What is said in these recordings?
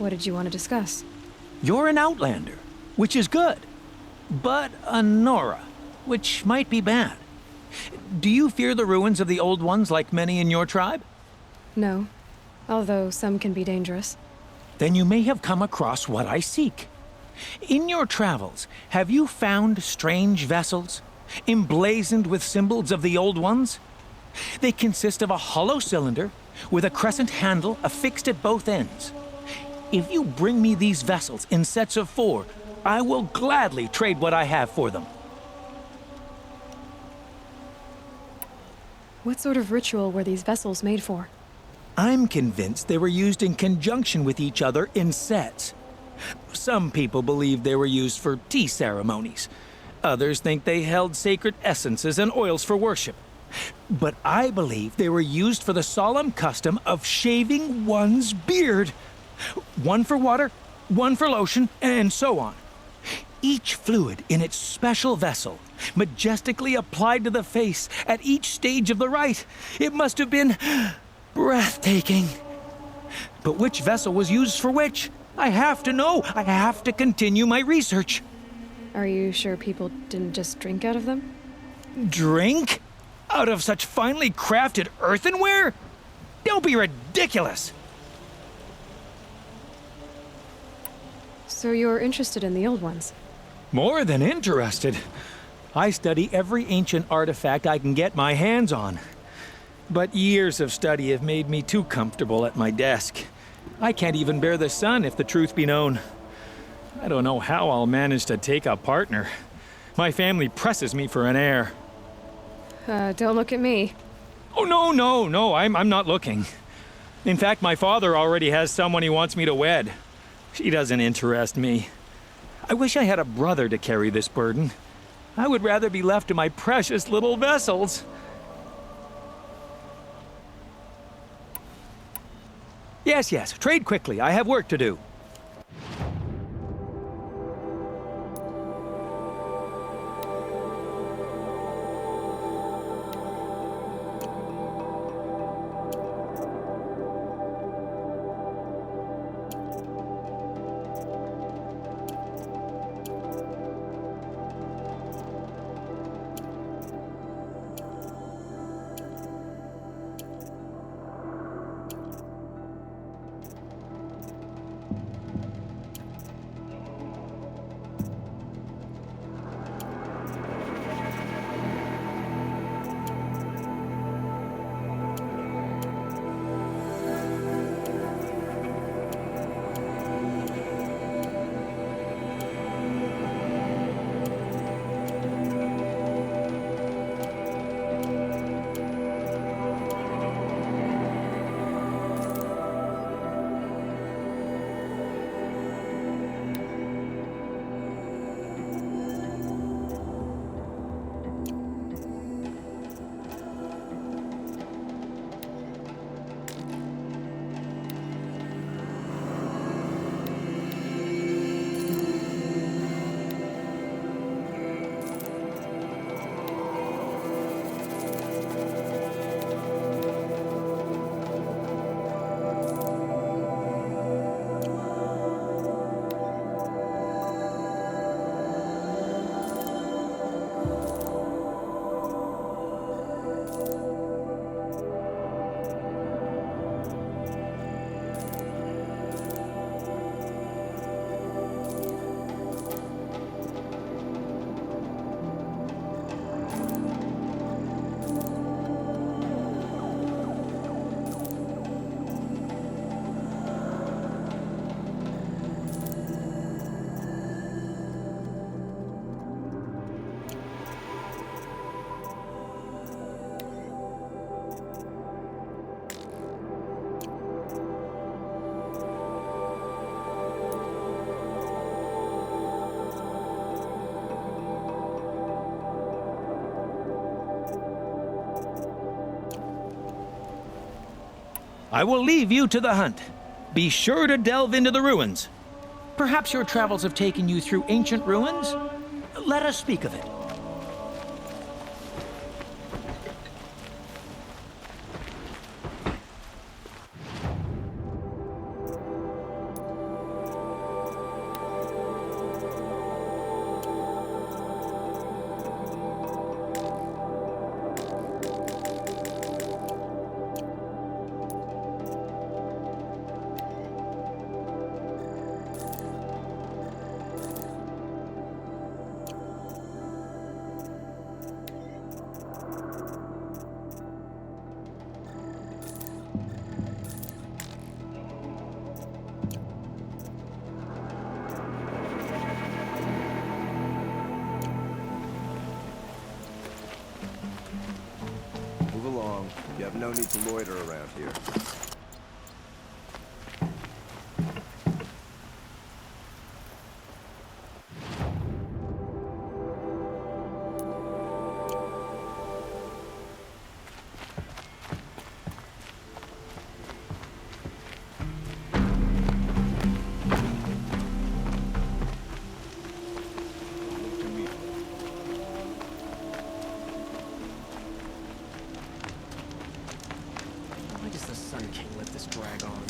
What did you want to discuss? You're an outlander, which is good, but a Nora, which might be bad. Do you fear the ruins of the Old Ones like many in your tribe? No, although some can be dangerous. Then you may have come across what I seek. In your travels, have you found strange vessels, emblazoned with symbols of the Old Ones? They consist of a hollow cylinder with a crescent handle affixed at both ends. If you bring me these vessels in sets of 4, I will gladly trade what I have for them. What sort of ritual were these vessels made for? I'm convinced they were used in conjunction with each other in sets. Some people believe they were used for tea ceremonies. Others think they held sacred essences and oils for worship. But I believe they were used for the solemn custom of shaving one's beard. One for water, one for lotion, and so on. Each fluid in its special vessel, majestically applied to the face at each stage of the rite. It must have been breathtaking. But which vessel was used for which? I have to know. I have to continue my research. Are you sure people didn't just drink out of them? Drink? Out of such finely crafted earthenware? Don't be ridiculous. So you're interested in the old ones? More than interested. I study every ancient artifact I can get my hands on. But years of study have made me too comfortable at my desk. I can't even bear the sun, if the truth be known. I don't know how I'll manage to take a partner. My family presses me for an heir. Don't look at me. Oh, no, I'm not looking. In fact, my father already has someone he wants me to wed. She doesn't interest me. I wish I had a brother to carry this burden. I would rather be left to my precious little vessels. Yes, trade quickly. I have work to do. I will leave you to the hunt. Be sure to delve into the ruins. Perhaps your travels have taken you through ancient ruins? Let us speak of it. No need to loiter around here. Why does the Sun King let this drag on?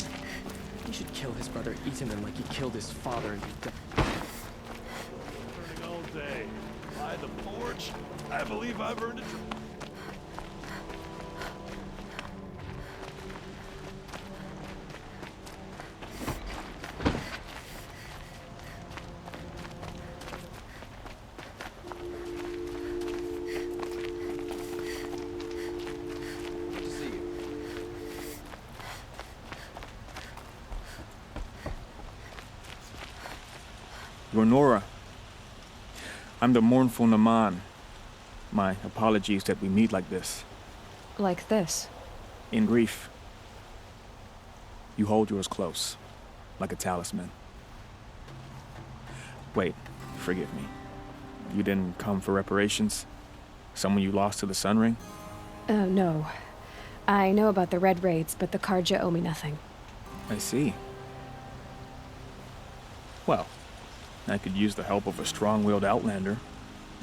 He should kill his brother Ethan like he killed his father and be done. Turning all day. By the forge, I believe I've earned a Good to see you. Nora. I'm the mournful Naman. My apologies that we meet like this. Like this. In grief. You hold yours close, like a talisman. Wait, forgive me. You didn't come for reparations? Someone you lost to the Sun Ring? No. I know about the Red Raids, but the Karja owe me nothing. I see. Well, I could use the help of a strong-willed outlander.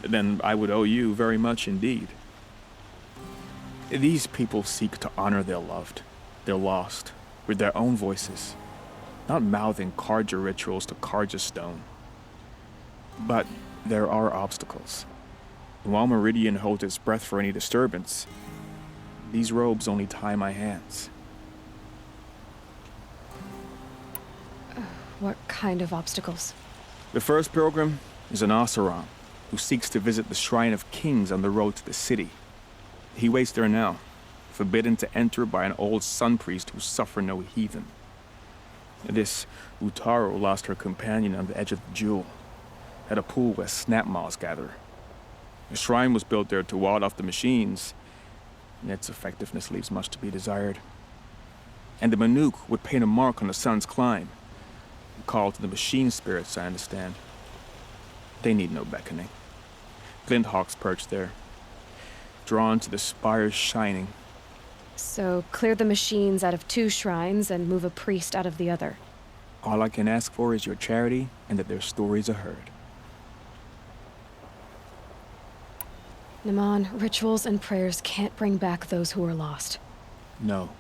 Then I would owe you very much indeed. These people seek to honor their loved, their lost, with their own voices, not mouthing Karja rituals to Karja stone. But there are obstacles. And while Meridian holds its breath for any disturbance, these robes only tie my hands. What kind of obstacles? The first pilgrim is an Oseram who seeks to visit the Shrine of Kings on the road to the city. He waits there now, forbidden to enter by an old sun priest who suffer no heathen. This Utaro lost her companion on the edge of the jewel, at a pool where snap moths gather. The shrine was built there to ward off the machines, and its effectiveness leaves much to be desired. And the Manuk would paint a mark on the sun's climb, a call to the machine spirits, I understand. They need no beckoning. Glint hawks perch there, drawn to the spires shining. So, clear the machines out of 2 shrines and move a priest out of the other. All I can ask for is your charity and that their stories are heard. Naman, rituals and prayers can't bring back those who are lost. No,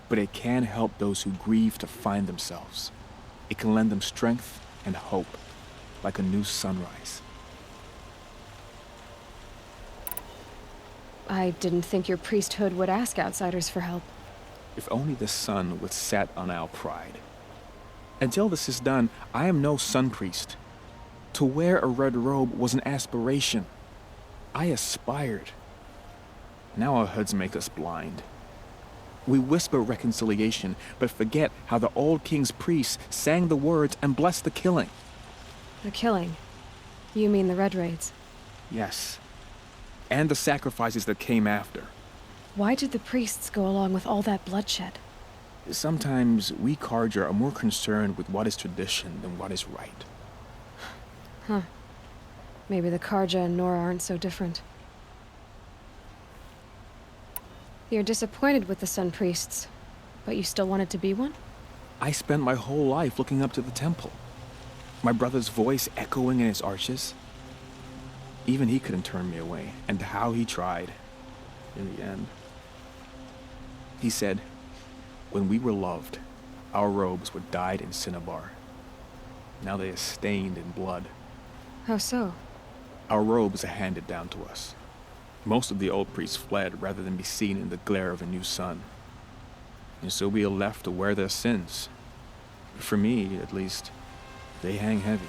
but it can help those who grieve to find themselves. It can lend them strength and hope, like a new sunrise. I didn't think your priesthood would ask outsiders for help. If only the sun would set on our pride. Until this is done, I am no sun priest. To wear a red robe was an aspiration. I aspired. Now our hoods make us blind. We whisper reconciliation, but forget how the old king's priests sang the words and blessed the killing. The killing? You mean the Red Raids? Yes. And the sacrifices that came after. Why did the priests go along with all that bloodshed? Sometimes we Karja are more concerned with what is tradition than what is right. Huh. Maybe the Karja and Nora aren't so different. You're disappointed with the Sun Priests, but you still wanted to be one? I spent my whole life looking up to the temple. My brother's voice echoing in its arches. Even he couldn't turn me away, and how he tried, in the end. He said, when we were loved, our robes were dyed in cinnabar. Now they are stained in blood. How so? Our robes are handed down to us. Most of the old priests fled rather than be seen in the glare of a new sun. And so we are left to wear their sins. For me, at least, they hang heavy.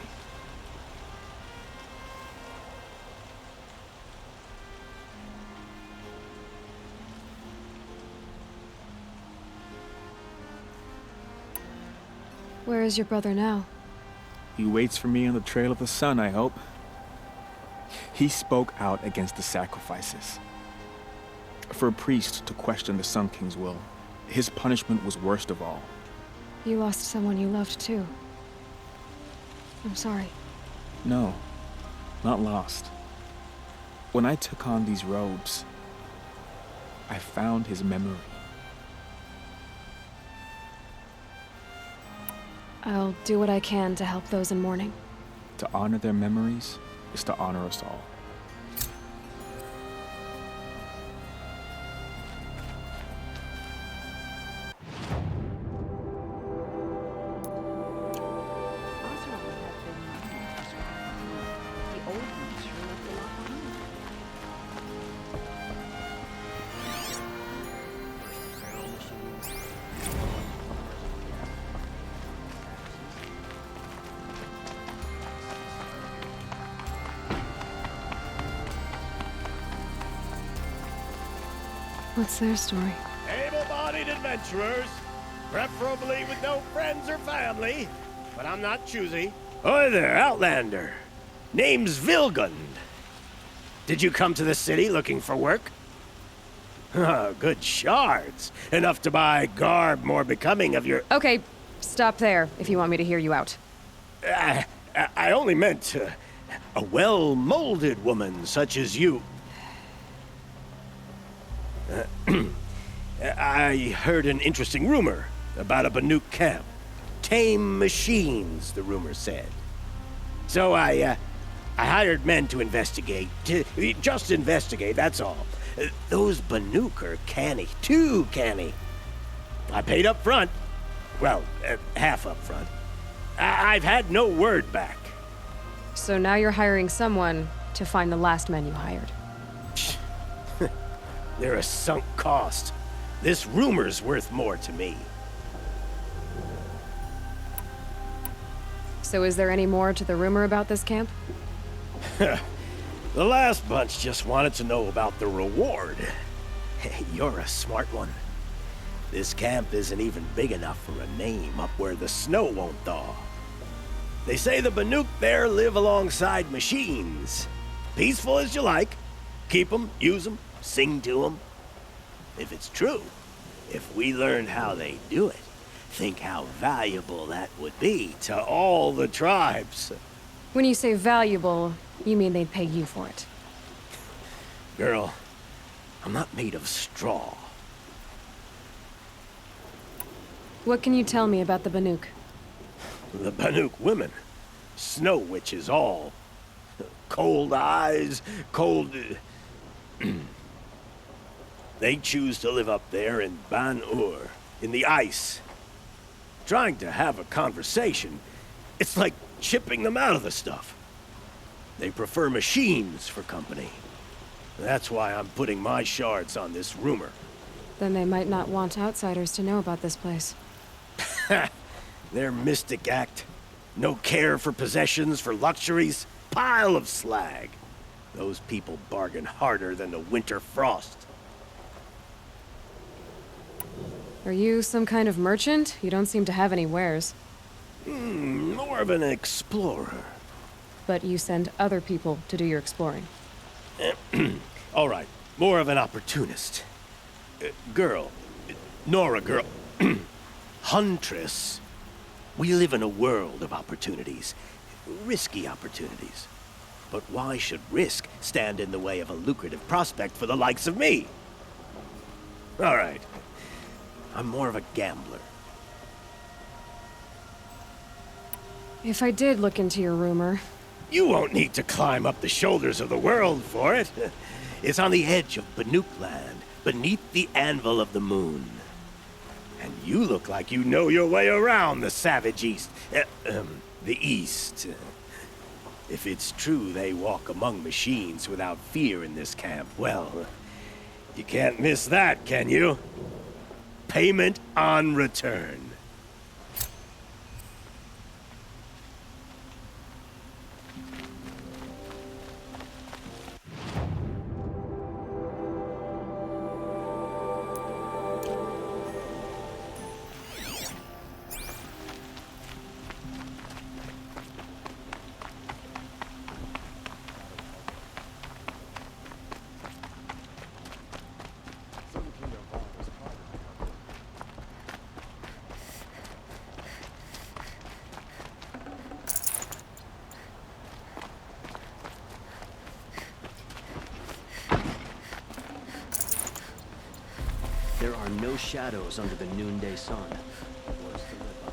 Where is your brother now? He waits for me on the trail of the sun, I hope. He spoke out against the sacrifices. For a priest to question the Sun King's will, his punishment was worst of all. You lost someone you loved too. I'm sorry. No, not lost. When I took on these robes, I found his memory. I'll do what I can to help those in mourning. To honor their memories is to honor us all. What's their story? Able-bodied adventurers, preferably with no friends or family, but I'm not choosy. Hi there, Outlander. Name's Vilgund. Did you come to the city looking for work? Good shards. Enough to buy garb more becoming of your... Okay, stop there if you want me to hear you out. I only meant a well-molded woman such as you. I heard an interesting rumor about a Banuk camp. Tame machines, the rumor said. So I hired men to investigate. Just investigate, that's all. Those Banuk are canny, too canny. I paid up front. Well, half up front. I've had no word back. So now you're hiring someone to find the last men you hired. They're a sunk cost. This rumor's worth more to me. So is there any more to the rumor about this camp? The last bunch just wanted to know about the reward. Hey, you're a smart one. This camp isn't even big enough for a name up where the snow won't thaw. They say the Banuk there live alongside machines. Peaceful as you like. Keep 'em, use 'em, sing to 'em. If it's true, if we learned how they do it, think how valuable that would be to all the tribes. When you say valuable, you mean they'd pay you for it. Girl, I'm not made of straw. What can you tell me about the Banuk? The Banuk women. Snow witches all. Cold eyes, cold... They choose to live up there in Ban-Ur, in the ice. Trying to have a conversation, it's like chipping them out of the stuff. They prefer machines for company. That's why I'm putting my shards on this rumor. Then they might not want outsiders to know about this place. Their mystic act. No care for possessions, for luxuries. Pile of slag. Those people bargain harder than the winter frost. Are you some kind of merchant? You don't seem to have any wares. More of an explorer. But you send other people to do your exploring. All right, more of an opportunist. Girl. Nora girl. Huntress. We live in a world of opportunities. Risky opportunities. But why should risk stand in the way of a lucrative prospect for the likes of me? All right. I'm more of a gambler. If I did look into your rumor... You won't need to climb up the shoulders of the world for it. It's on the edge of Banuk land, beneath the anvil of the moon. And you look like you know your way around the savage east. The east. If it's true they walk among machines without fear in this camp, well, you can't miss that, can you? Payment on return. are no shadows under the noonday sun. Words to live by.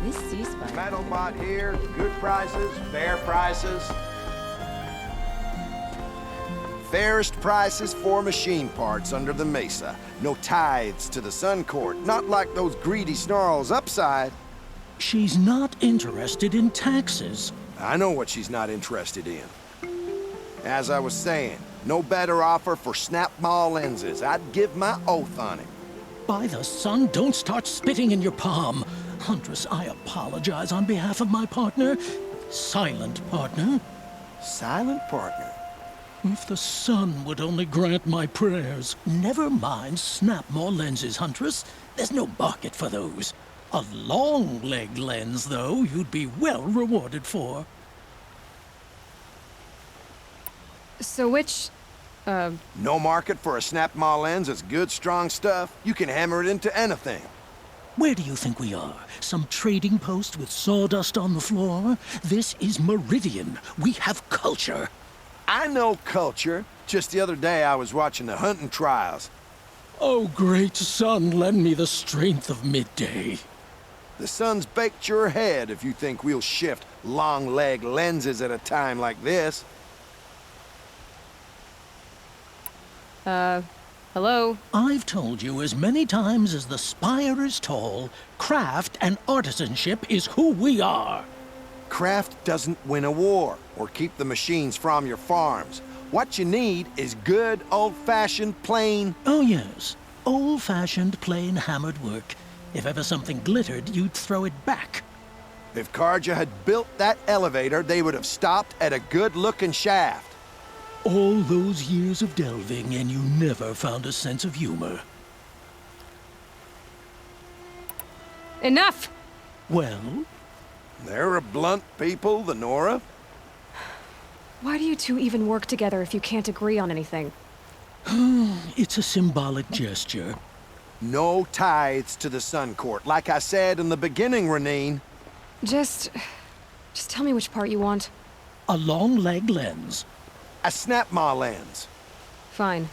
This ceasefire. Metal bot here, good prices, fair prices. Fairest prices for machine parts under the mesa. No tithes to the Sun Court, not like those greedy snarls upside. She's not interested in taxes. I know what she's not interested in. As I was saying, no better offer for snap-maw lenses. I'd give my oath on it. By the sun, don't start spitting in your palm. Huntress, I apologize on behalf of my partner. Silent partner. Silent partner. If the sun would only grant my prayers. Never mind snap-maw lenses, Huntress. There's no market for those. A long-leg lens, though, you'd be well rewarded for. So which, No market for a snap-maw lens is good, strong stuff. You can hammer it into anything. Where do you think we are? Some trading post with sawdust on the floor? This is Meridian. We have culture. I know culture. Just the other day I was watching the hunting trials. Oh, great sun, lend me the strength of midday. The sun's baked your head if you think we'll shift long-leg lenses at a time like this. hello? I've told you as many times as the spire is tall, craft and artisanship is who we are. Craft doesn't win a war or keep the machines from your farms. What you need is good, old-fashioned, plain... Oh, yes. Old-fashioned, plain hammered work. If ever something glittered, you'd throw it back. If Karja had built that elevator, they would have stopped at a good-looking shaft. All those years of delving, and you never found a sense of humor. Enough! Well, They're a blunt people, the Nora. Why do you two even work together if you can't agree on anything? it's a symbolic gesture. No tithes to the Sun Court, like I said in the beginning, Renine. Just tell me which part you want. A long-leg lens. A snap-maw lens. Fine.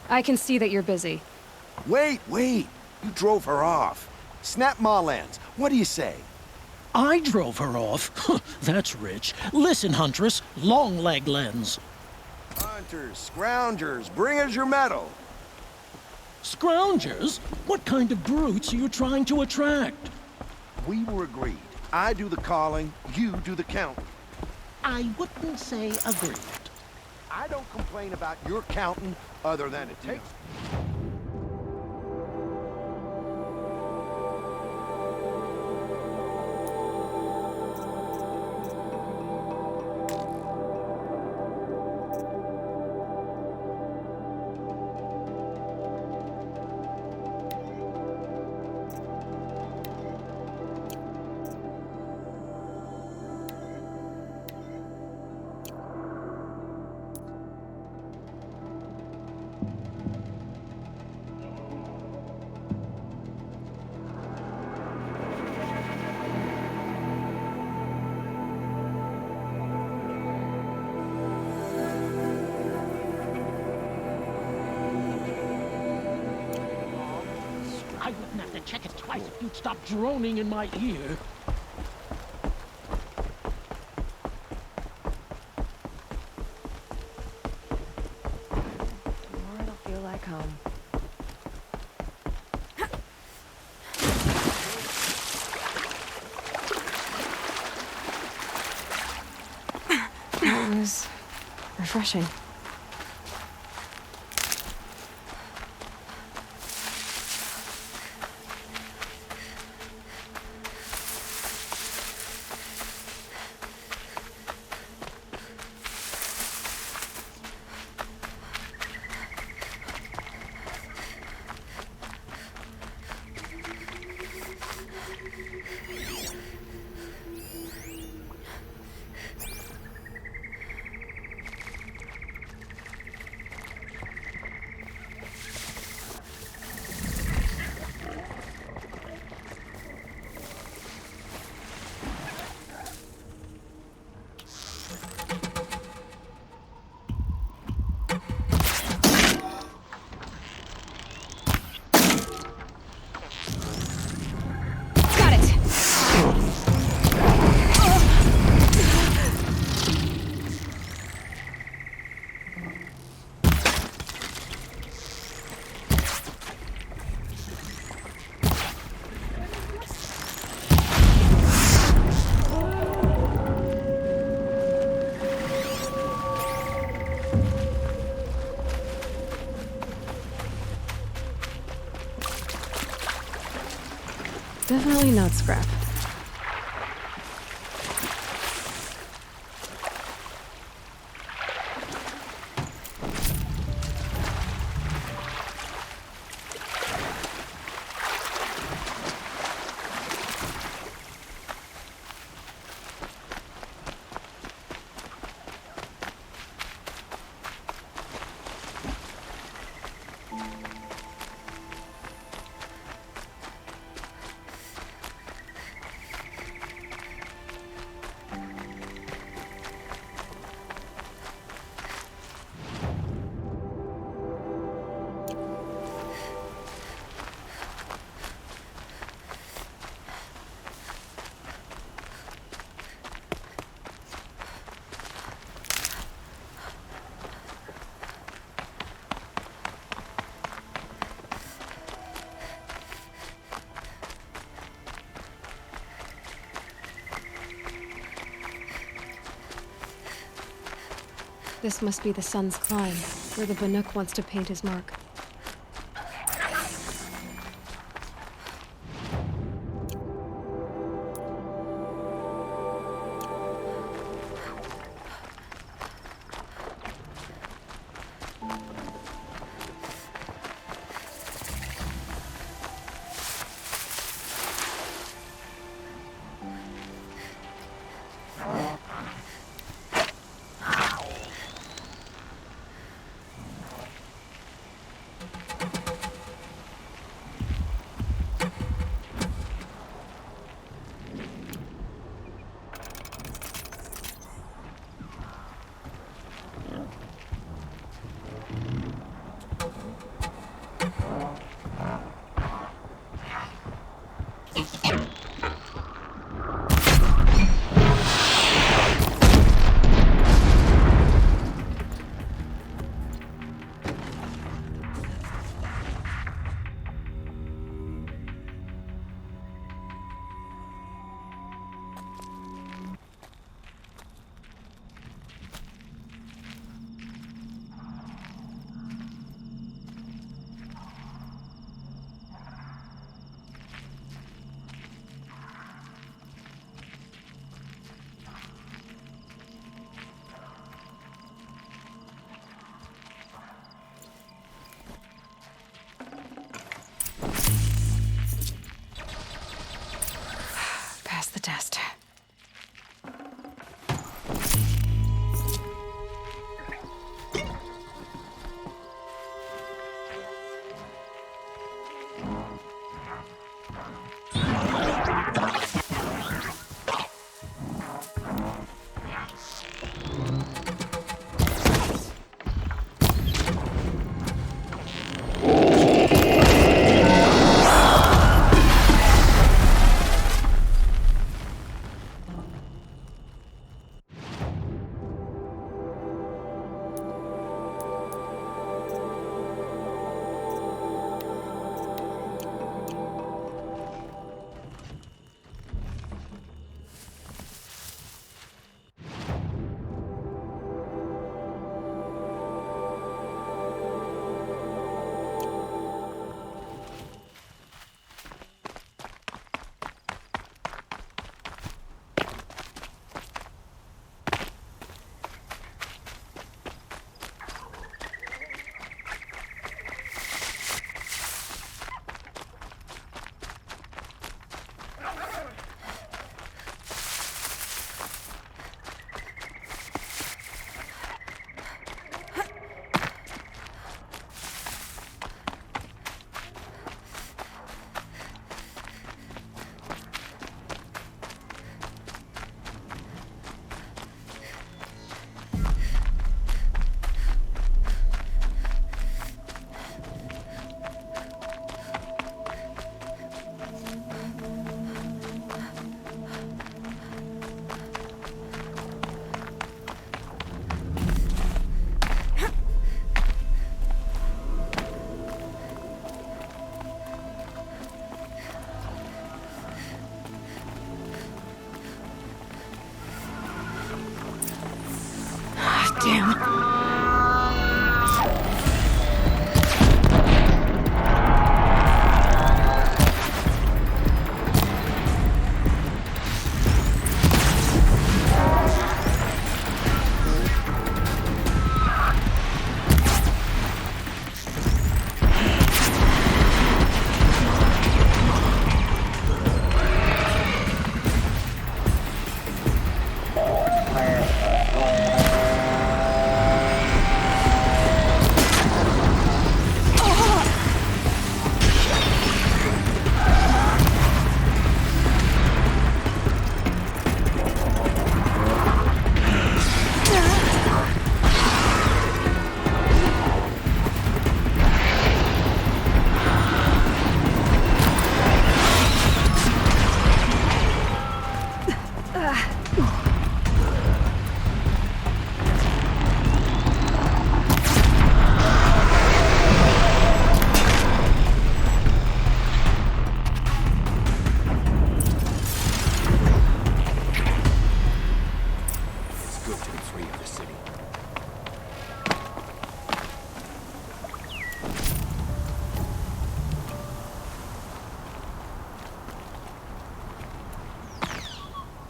I can see that you're busy. Wait. You drove her off. Snap-maw lens. What do you say? I drove her off. That's rich. Listen, Huntress, long-leg lens. Hunters, scroungers, bring us your metal. Scroungers? What kind of brutes are you trying to attract? We were agreed. I do the calling, you do the counting. I wouldn't say agreed. I don't complain about your counting other than it takes... I'd check it twice if you'd stop droning in my ear. Tomorrow it'll feel like home. That was refreshing. Got it! Definitely not scrap. This must be the sun's climb, where the Banuk wants to paint his mark. Pass the test. Damn.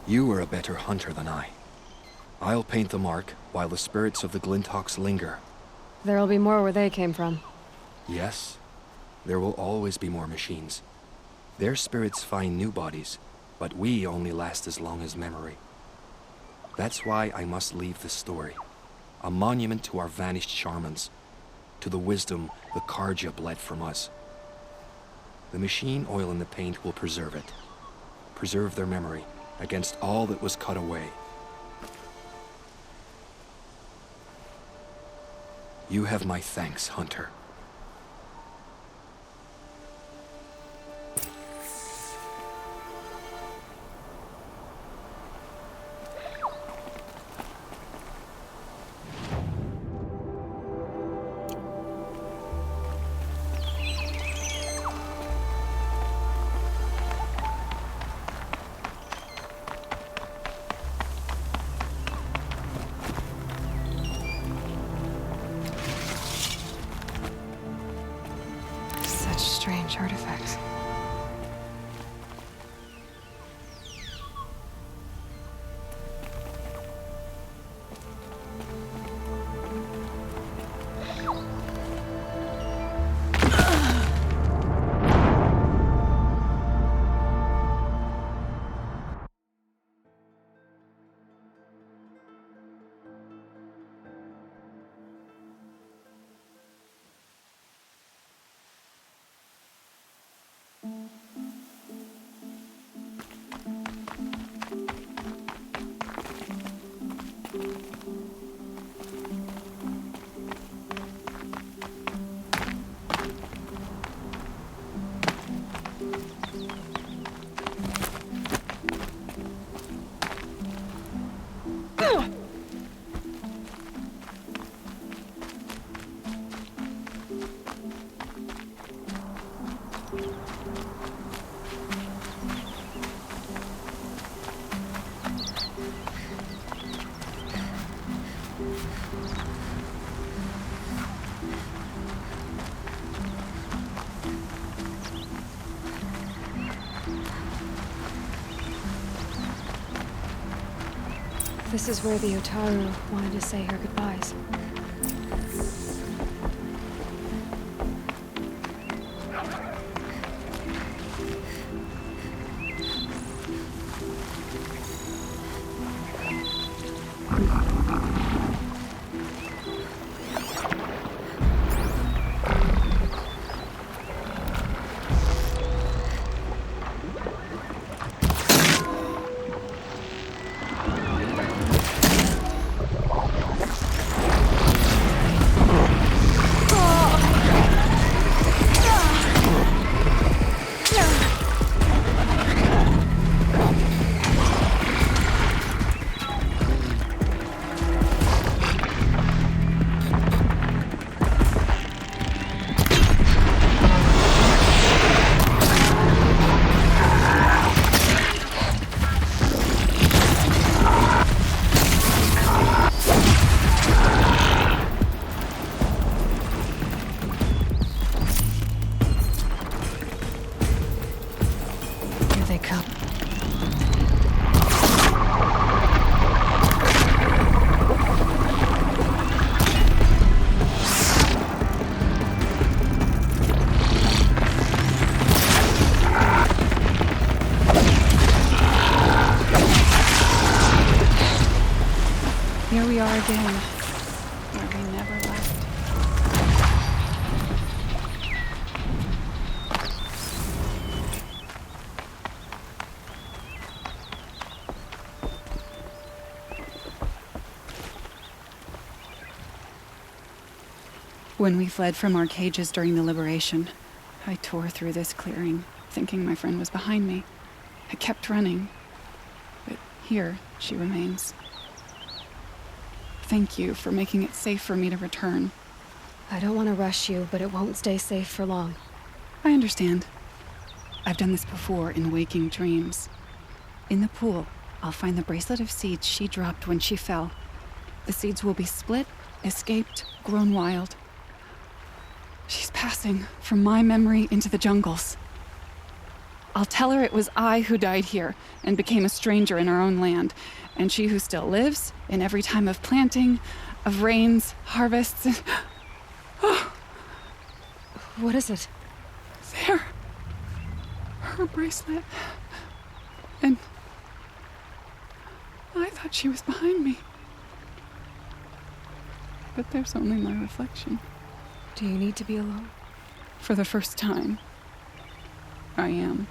You are a better hunter than I. I'll paint the mark while the spirits of the Glinthawks linger. There'll be more where they came from. Yes, there will always be more machines. Their spirits find new bodies, but we only last as long as memory. That's why I must leave this story. A monument to our vanished shamans, to the wisdom the Karja bled from us. The machine oil in the paint will preserve it. Preserve their memory against all that was cut away. You have my thanks, Hunter. Such strange artifacts. This is where the Otaru wanted to say her goodbyes. we are again, where we never left. When we fled from our cages during the liberation, I tore through this clearing, thinking my friend was behind me. I kept running, but here she remains. Thank you for making it safe for me to return. I don't want to rush you, but it won't stay safe for long. I understand. I've done this before in waking dreams. In the pool, I'll find the bracelet of seeds she dropped when she fell. The seeds will be split, escaped, grown wild. She's passing from my memory into the jungles. I'll tell her it was I who died here and became a stranger in our own land, and she who still lives in every time of planting, of rains, harvests, and... Oh, What is it? there. Her bracelet. And I thought she was behind me. But there's only my reflection. Do you need to be alone? For the first time, I am.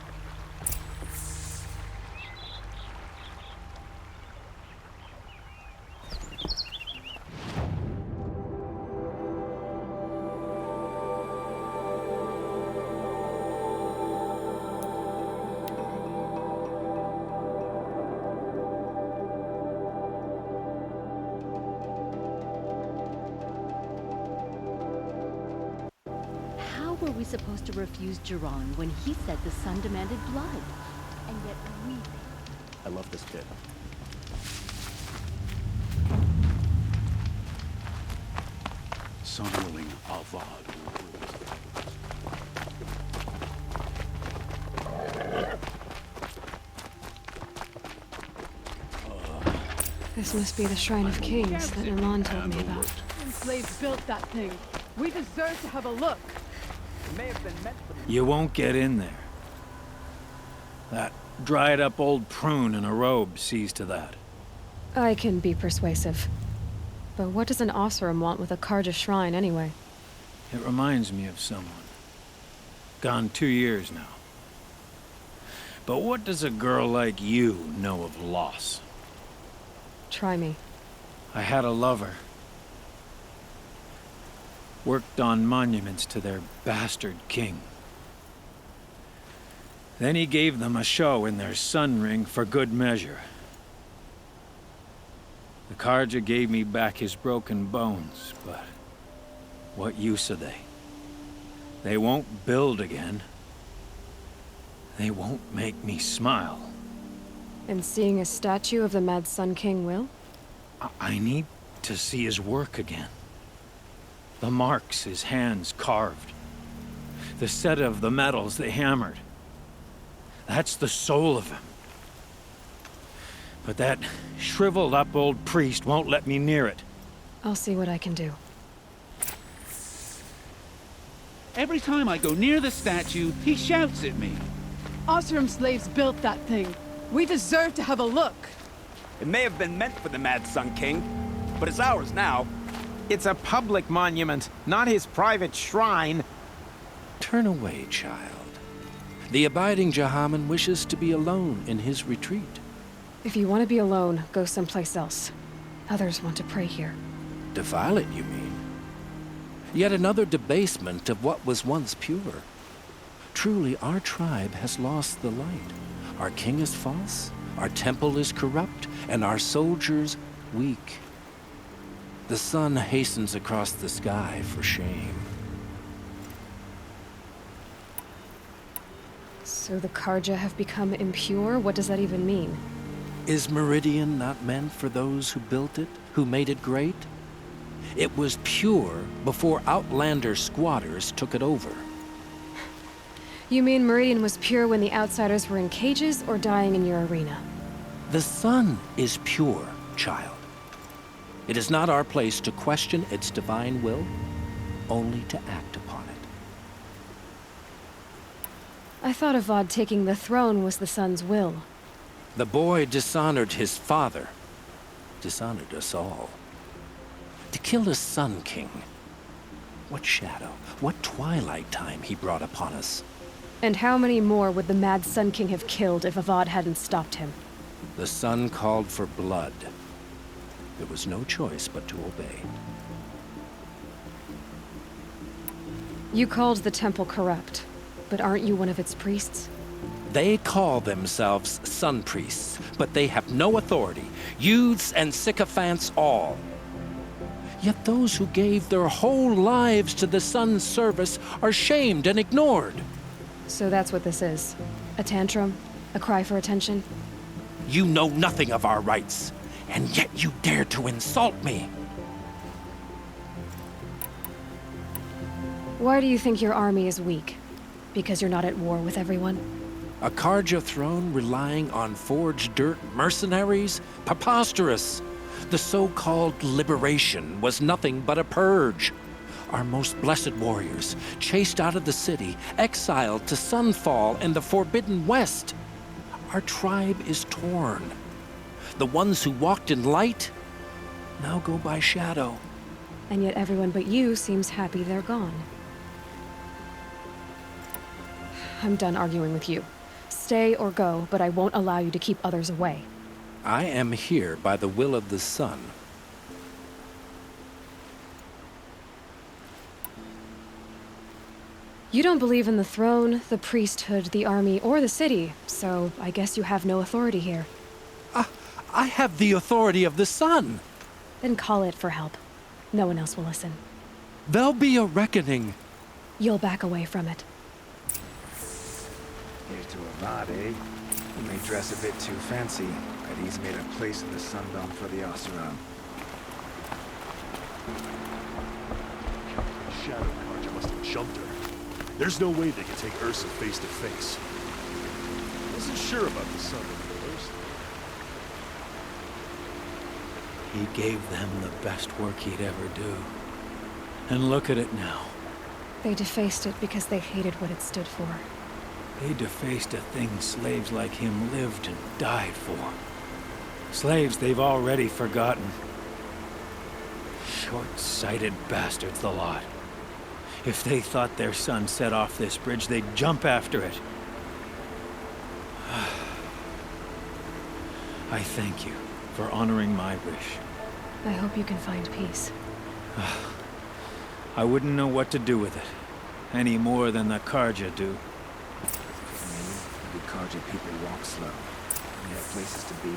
How were we supposed to refuse Jiran when he said the sun demanded blood? And yet we... I love this bit. Sun willing Avad rules. This must be the Shrine of Kings that Milan told me about. Slaves built that thing. We deserve to have a look. You won't get in there. That dried-up old prune in a robe sees to that. I can be persuasive. But what does an Oseram want with a Karja shrine, anyway? It reminds me of someone. Gone 2 years now. But what does a girl like you know of loss? Try me. I had a lover. Worked on monuments to their bastard king. Then he gave them a show in their sun ring for good measure. The Karja gave me back his broken bones, but what use are they? They won't build again. They won't make me smile. And seeing a statue of the Mad Sun King will? I need to see his work again. The marks his hands carved. The set of the metals they hammered. That's the soul of him. But that shriveled-up old priest won't let me near it. I'll see what I can do. Every time I go near the statue, he shouts at me. Oseram slaves built that thing. We deserve to have a look. It may have been meant for the Mad Sun King, but it's ours now. It's a public monument, not his private shrine. Turn away, child. The abiding Jahaman wishes to be alone in his retreat. If you want to be alone, go someplace else. Others want to pray here. Defile it, you mean? Yet another debasement of what was once pure. Truly, our tribe has lost the light. Our king is false, our temple is corrupt, and our soldiers weak. The sun hastens across the sky for shame. So the Karja have become impure? What does that even mean? Is Meridian not meant for those who built it, who made it great? It was pure before outlander squatters took it over. You mean Meridian was pure when the outsiders were in cages or dying in your arena? The sun is pure, child. It is not our place to question its divine will, only to act upon it. I thought Avad taking the throne was the sun's will. The boy dishonored his father, dishonored us all. To kill the Sun King. What shadow, what twilight time he brought upon us. And how many more would the Mad Sun King have killed if Avad hadn't stopped him? The sun called for blood. There was no choice but to obey. You called the temple corrupt, but aren't you one of its priests? They call themselves sun priests, but they have no authority. Youths and sycophants all. Yet those who gave their whole lives to the sun's service are shamed and ignored. So that's what this is. A tantrum? A cry for attention? You know nothing of our rights, and yet you dare to insult me. Why do you think your army is weak? Because you're not at war with everyone? A Karja throne relying on forged dirt mercenaries? Preposterous! The so-called liberation was nothing but a purge. Our most blessed warriors, chased out of the city, exiled to Sunfall and the Forbidden West. Our tribe is torn. The ones who walked in light now go by shadow. And yet everyone but you seems happy they're gone. I'm done arguing with you. Stay or go, but I won't allow you to keep others away. I am here by the will of the sun. You don't believe in the throne, the priesthood, the army, or the city, so I guess you have no authority here. I have the authority of the sun. Then call it for help. No one else will listen. There'll be a reckoning. You'll back away from it. Here's to Avad, eh? He may dress a bit too fancy, but he's made a place in the Sundom for the Oseram. Shadow Karja must have jumped her. There's no way they could take Ursa face to face. Wasn't sure about the sun at first. He gave them the best work he'd ever do. And look at it now. They defaced it because they hated what it stood for. They defaced a thing slaves like him lived and died for. Slaves they've already forgotten. Short-sighted bastards, the lot. If they thought their son set off this bridge, they'd jump after it. I thank you for honoring my wish. I hope you can find peace. I wouldn't know what to do with it, any more than the Karja do. The Karja people walk slow. They have places to be.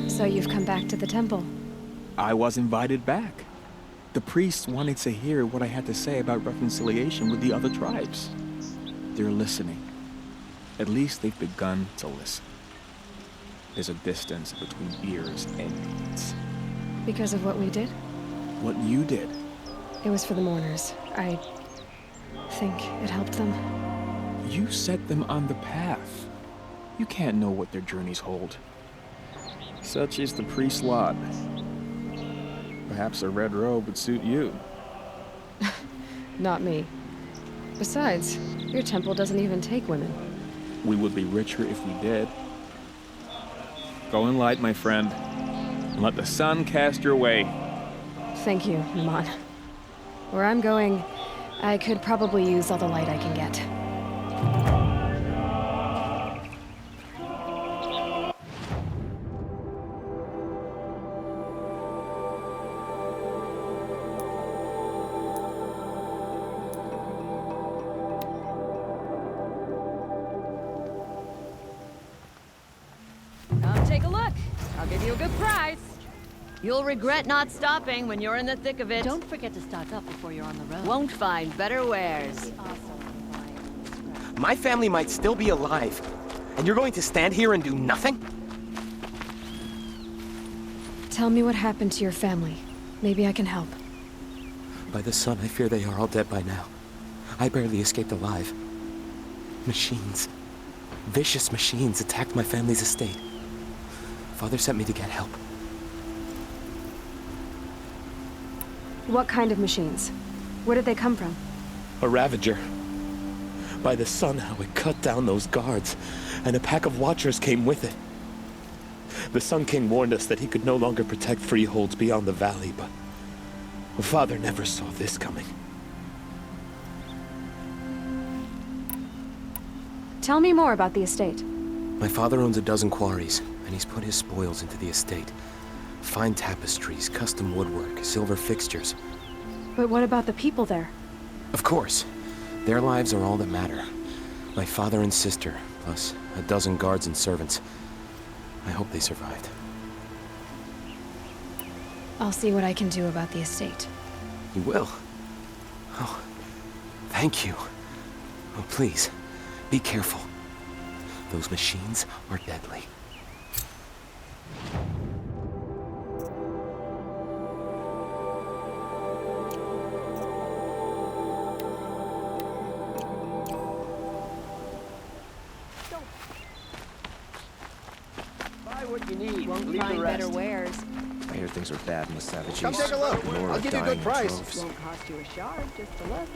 So you've come back to the temple. I was invited back. The priests wanted to hear what I had to say about reconciliation with the other tribes. They're listening. At least they've begun to listen. There's a distance between ears and heads. Because of what we did? What you did. It was for the mourners. I think it helped them. You set them on the path. You can't know what their journeys hold. Such is the priest's lot. Perhaps a red robe would suit you. Not me. Besides, your temple doesn't even take women. we would be richer if we did. Go in light, my friend, and let the sun cast your way. Thank you, Mon. Where I'm going, I could probably use all the light I can get. Come take a look. I'll give you a good price. You'll regret not stopping when you're in the thick of it. Don't forget to stock up before you're on the road. Won't find better wares. My family might still be alive, and you're going to stand here and do nothing? Tell me what happened to your family. Maybe I can help. By the sun, I fear they are all dead by now. I barely escaped alive. Machines. Vicious machines attacked my family's estate. Father sent me to get help. What kind of machines? Where did they come from? A Ravager. By the sun, how it cut down those guards, and a pack of watchers came with it. The Sun King warned us that he could no longer protect freeholds beyond the valley, but Father never saw this coming. Tell me more about the estate. My father owns a dozen quarries, and he's put his spoils into the estate. Fine tapestries, custom woodwork, silver fixtures. But what about the people there? Of course. Their lives are all that matter. My father and sister, plus a dozen guards and servants. I hope they survived. I'll see what I can do about the estate. You will? Oh, thank you. Oh, please, be careful. Those machines are deadly. Buy what you need. Won't Leave find the rest. better wares. I hear things are bad in the savages. Come take a look. More I'll are give you a dying good in price. droves. Won't cost you a shard just to look.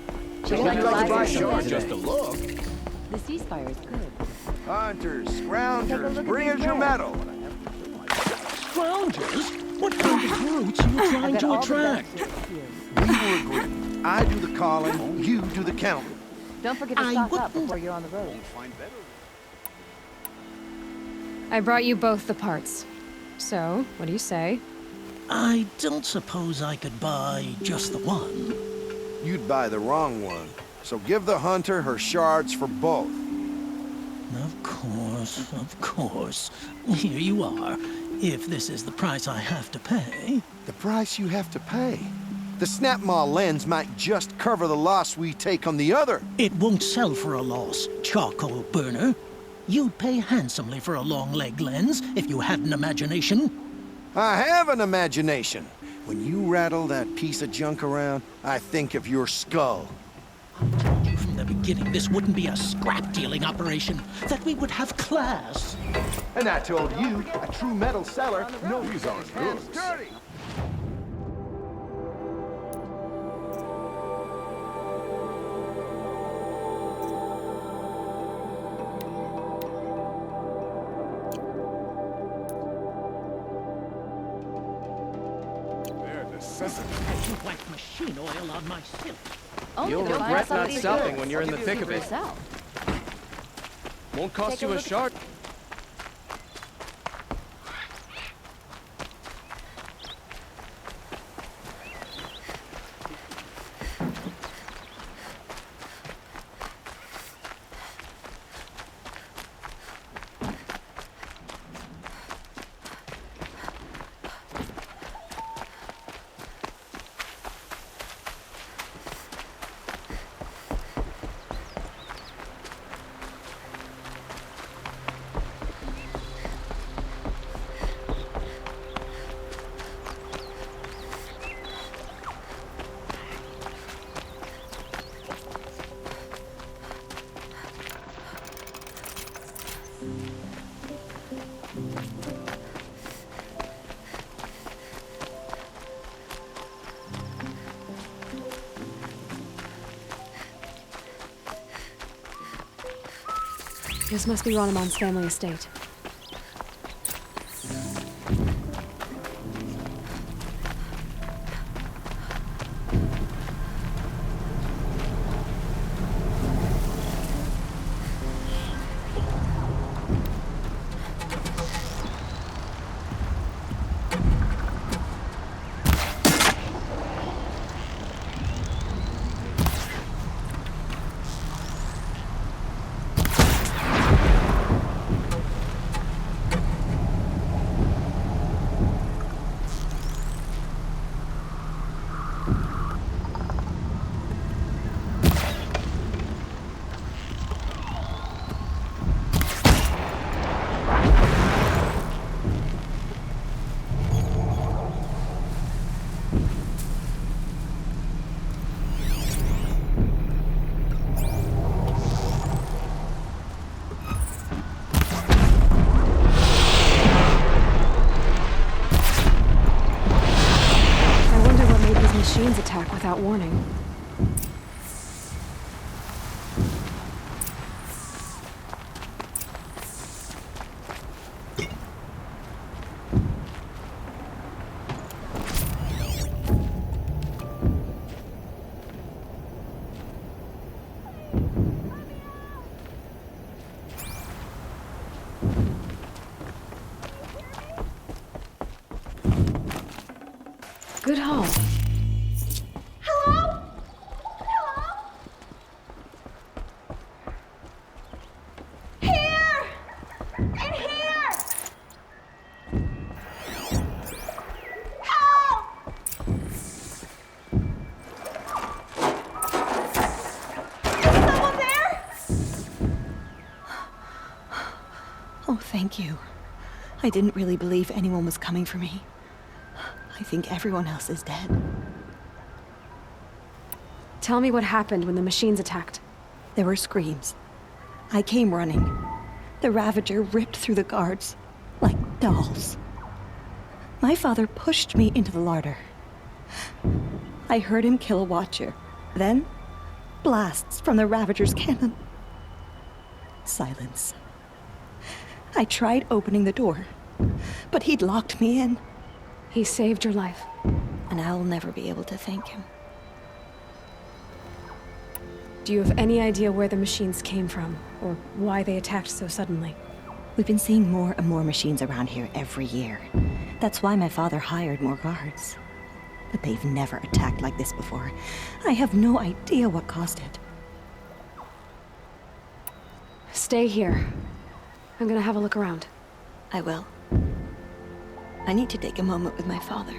Just like Buy to buy a some shard today. just to look. The ceasefire is good. Hunters, Take a scroungers, look at bring these us your wares. metal. Scroungers? What kind of brutes are you trying to attract? We will agree. I do the calling, you do the counting. Don't forget to stock up before you're on the road. I brought you both the parts. So, what do you say? I don't suppose I could buy just the one. You'd buy the wrong one. So give the hunter her shards for both. Of course. Here you are. If this is the price I have to pay. The price you have to pay. The Snapmaw lens might just cover the loss we take on the other. It won't sell for a loss, charcoal burner. You'd pay handsomely for a long leg lens if you had an imagination. I have an imagination. When you rattle that piece of junk around, I think of your skull. I told you from the beginning this wouldn't be a scrap-dealing operation, that we would have class. And I told you, a true metal seller knows These aren't hands goods. dirty. They're necessity. You whacked machine oil on my silk. Only You'll to find regret not somebody's stopping goods. when you're in the Give thick of for it. yourself. Won't cost Take a you a look at shard. This must be Ronamon's family estate. Machines attack without warning. Good haul. Oh, thank you. I didn't really believe anyone was coming for me. I think everyone else is dead. Tell me what happened when the machines attacked. There were screams. I came running. The Ravager ripped through the guards, like dolls. My father pushed me into the larder. I heard him kill a watcher. Then, blasts from the Ravager's cannon. Silence. I tried opening the door, but he'd locked me in. He saved your life. And I'll never be able to thank him. Do you have any idea where the machines came from, or why they attacked so suddenly? We've been seeing more and more machines around here every year. That's why my father hired more guards. But they've never attacked like this before. I have no idea what caused it. Stay here. I'm gonna have a look around. I will. I need to take a moment with my father.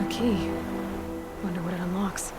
Key. Wonder what it unlocks.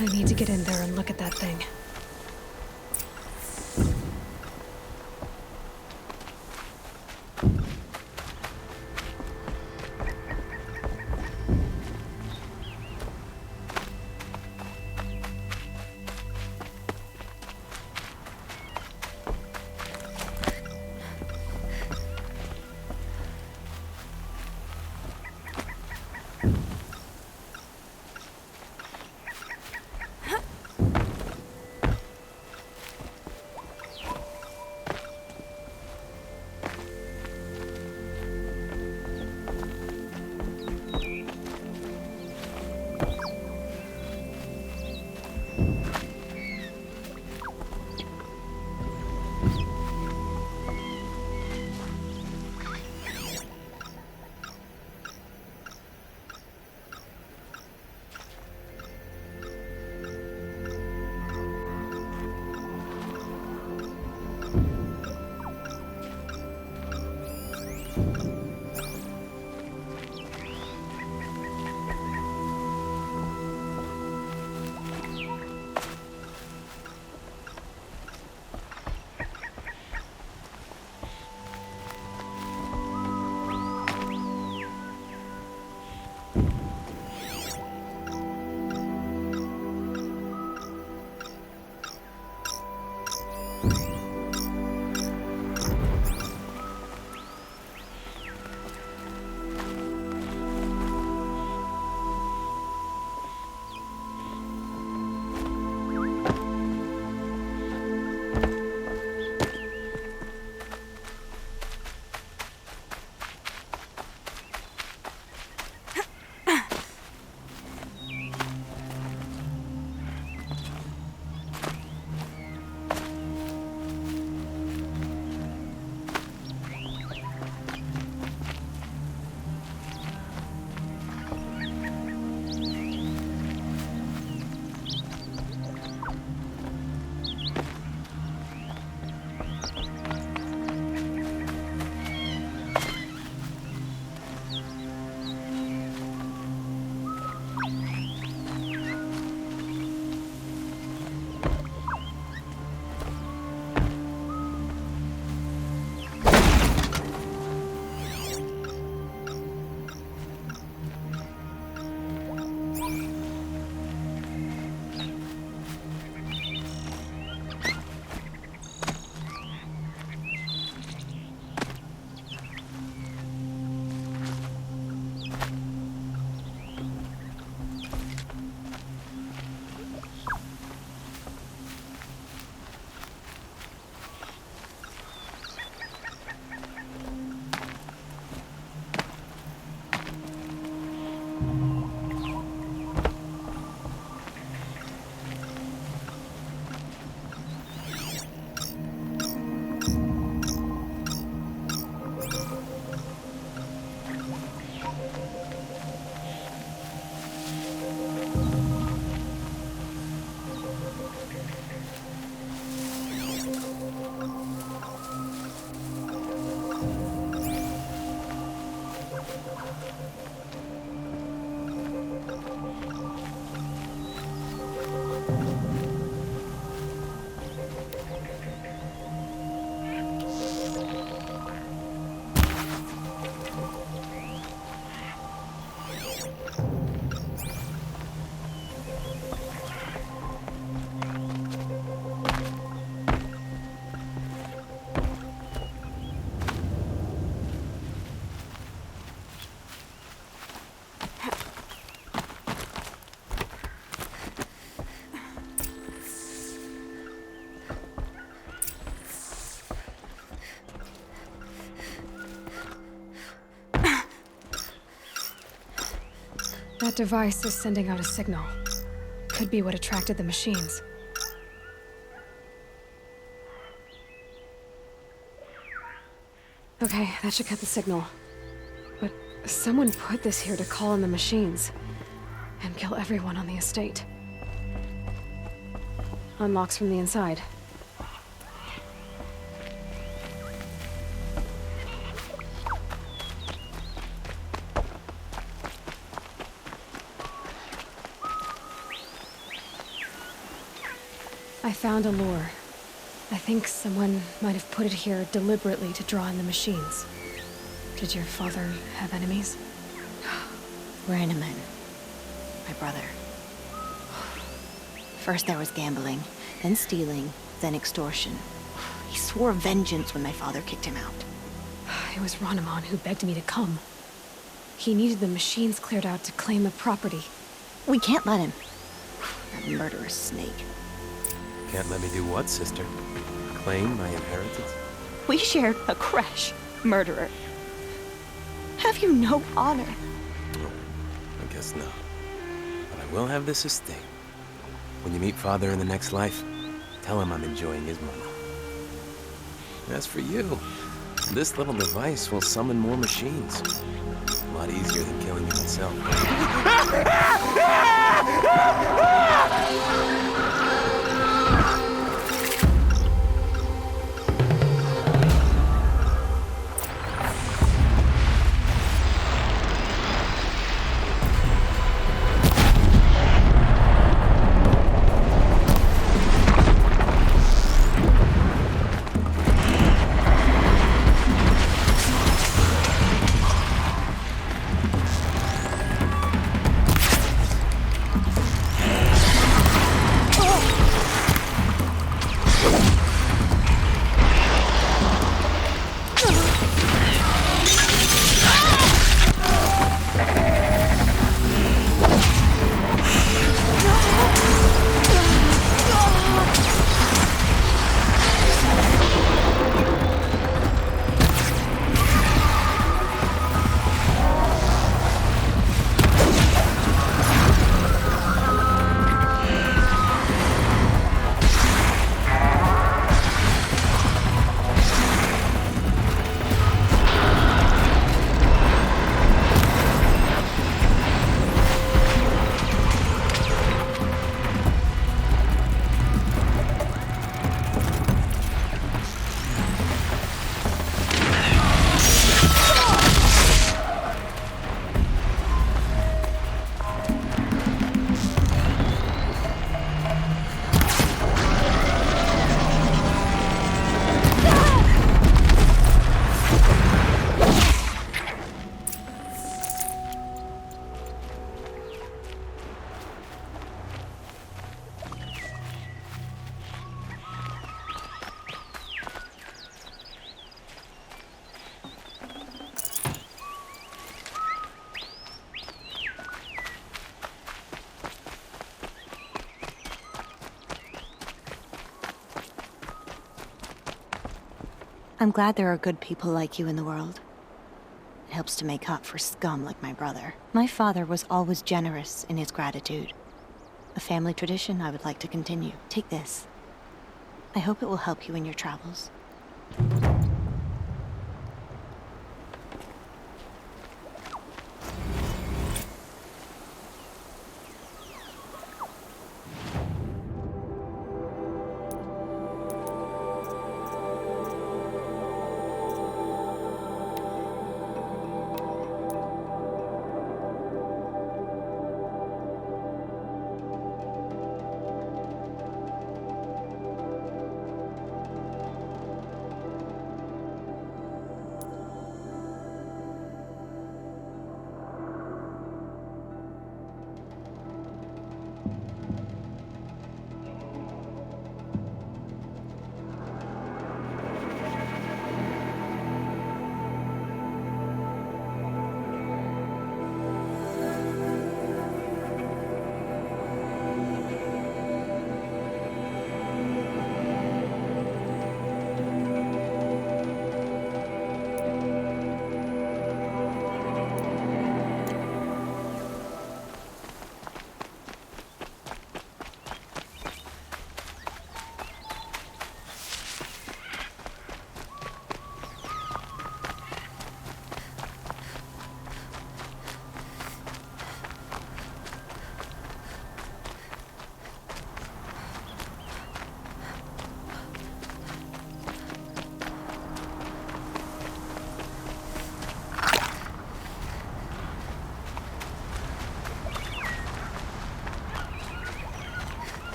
I need to get in there and look at that thing. That device is sending out a signal. Could be what attracted the machines. Okay, that should cut the signal. But someone put this here to call in the machines and kill everyone on the estate. Unlocks from the inside. I found a lure. I think someone might have put it here deliberately to draw in the machines. Did your father have enemies? Rainaman. My brother. First there was gambling, then stealing, then extortion. He swore vengeance when my father kicked him out. It was Rainaman who begged me to come. He needed the machines cleared out to claim the property. We can't let him. That murderous snake. Can't let me do what, sister? Claim my inheritance? We shared a crash, murderer. Have you no honor? No, I guess not. But I will have this estate. When you meet father in the next life, tell him I'm enjoying his money. As for you, this little device will summon more machines. A lot easier than killing you myself. I'm glad there are good people like you in the world. It helps to make up for scum like my brother. My father was always generous in his gratitude. A family tradition I would like to continue. Take this. I hope it will help you in your travels.